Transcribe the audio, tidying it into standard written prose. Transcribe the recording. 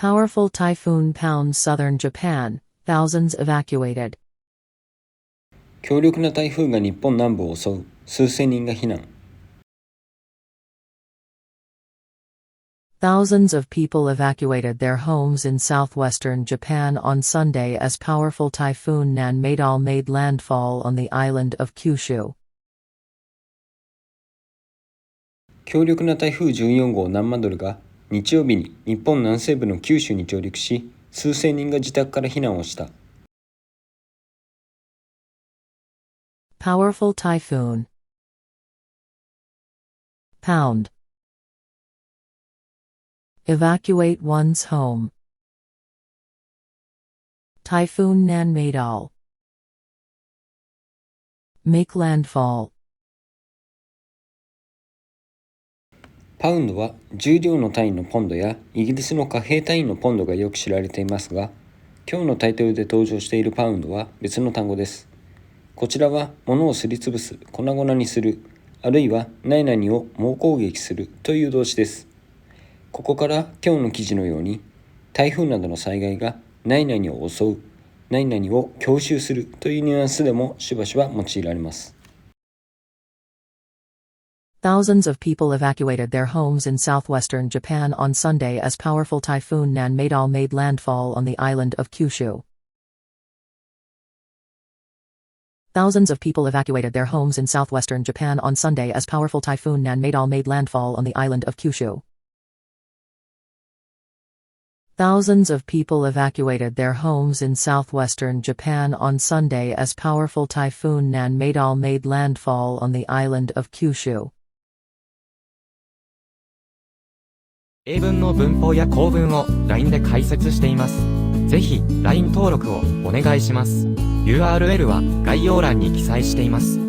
Powerful typhoon pounds southern Japan, thousands evacuated. 強力な台風が日本南部を襲う、数千人が避難。Thousands of people evacuated their homes in southwestern Japan on Sunday as powerful typhoon Nanmadol made landfall on the island of Kyushu. 強力な台風14号ナンマドルが日曜日に日本南西部の九州に上陸し、数千人が自宅から避難をした。Powerful typhoon. Pound. Evacuate one's home. Typhoon Nanmadol. Make landfall. パウンドは重量の単位のポンドやイギリスの貨幣単位のポンドがよく知られていますが、今日のタイトルで登場しているパウンドは別の単語です。こちらは物をすりつぶす、粉々にする、あるいは何々を猛攻撃するという動詞です。ここから今日の記事のように、台風などの災害が何々を襲う、何々を強襲するというニュアンスでもしばしば用いられます。Thousands of people evacuated their homes in southwestern Japan on Sunday as powerful typhoon Nanmadol made landfall on the island of Kyushu. Thousands of people evacuated their homes in southwestern Japan on Sunday as powerful typhoon Nanmadol made landfall on the island of Kyushu. Thousands of people evacuated their homes in southwestern Japan on Sunday as powerful typhoon Nanmadol made landfall on the island of Kyushu. 英文の文法や構文を LINE で解説しています。ぜひ LINE 登録をお願いします。URL は概要欄に記載しています。